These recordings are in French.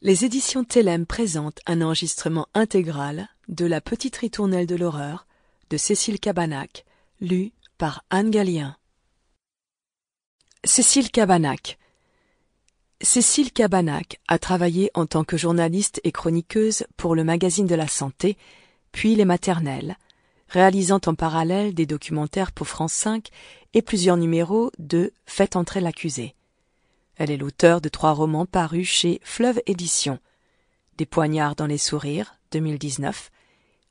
Les éditions Télème présentent un enregistrement intégral de La Petite Ritournelle de l'horreur de Cécile Cabannac, lu par Anne Gallien. Cécile Cabannac. Cécile Cabannac a travaillé en tant que journaliste et chroniqueuse pour le magazine de la santé, puis Les Maternelles, réalisant en parallèle des documentaires pour France 5 et plusieurs numéros de Faites entrer l'accusé. Elle est l'auteure de 3 romans parus chez Fleuve Éditions. Des poignards dans les sourires, 2019,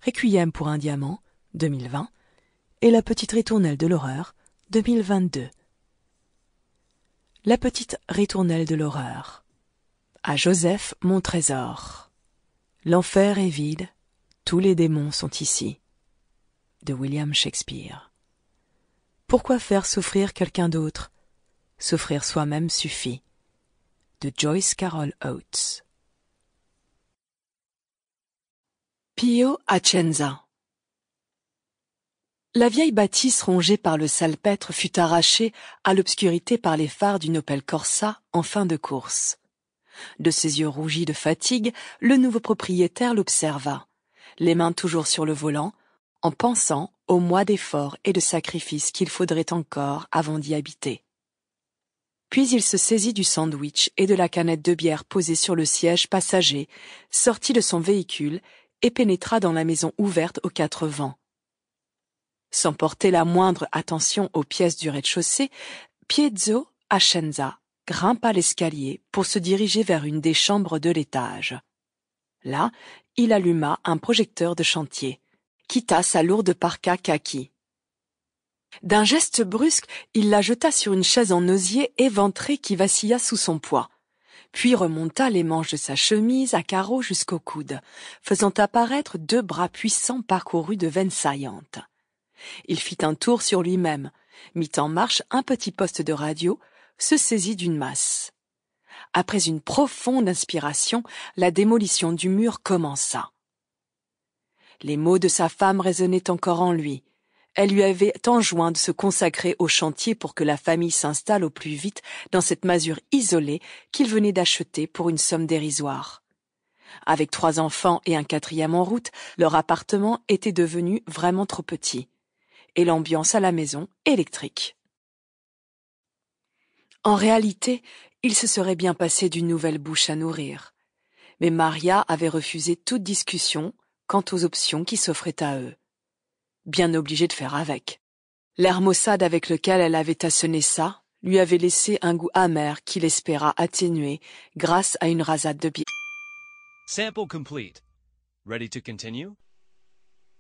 Requiem pour un diamant, 2020, et La Petite Ritournelle de l'horreur, 2022. La Petite Ritournelle de l'horreur. À Joseph, mon trésor. L'enfer est vide, tous les démons sont ici. De William Shakespeare. Pourquoi faire souffrir quelqu'un d'autre? Souffrir soi-même suffit. De Joyce Carol Oates. Pio Acenza. La vieille bâtisse rongée par le salpêtre fut arrachée à l'obscurité par les phares d'une Opel Corsa en fin de course. De ses yeux rougis de fatigue, le nouveau propriétaire l'observa, les mains toujours sur le volant, en pensant aux mois d'efforts et de sacrifices qu'il faudrait encore avant d'y habiter. Puis il se saisit du sandwich et de la canette de bière posée sur le siège passager, sortit de son véhicule et pénétra dans la maison ouverte aux 4 vents. Sans porter la moindre attention aux pièces du rez-de-chaussée, Pietro Acenza grimpa l'escalier pour se diriger vers une des chambres de l'étage. Là, il alluma un projecteur de chantier, quitta sa lourde parka kaki. D'un geste brusque, il la jeta sur une chaise en osier éventrée qui vacilla sous son poids, puis remonta les manches de sa chemise à carreaux jusqu'au coude, faisant apparaître 2 bras puissants parcourus de veines saillantes. Il fit un tour sur lui-même, mit en marche un petit poste de radio, se saisit d'une masse. Après une profonde inspiration, la démolition du mur commença. Les mots de sa femme résonnaient encore en lui. Elle lui avait enjoint de se consacrer au chantier pour que la famille s'installe au plus vite dans cette masure isolée qu'il venait d'acheter pour une somme dérisoire. Avec 3 enfants et un 4e en route, leur appartement était devenu vraiment trop petit. Et l'ambiance à la maison électrique. En réalité, il se serait bien passé d'une nouvelle bouche à nourrir. Mais Maria avait refusé toute discussion quant aux options qui s'offraient à eux. Bien obligée de faire avec. L'air maussade avec lequel elle avait assené ça lui avait laissé un goût amer qu'il espéra atténuer grâce à une rasade de bière. Sample complete. Ready to continue?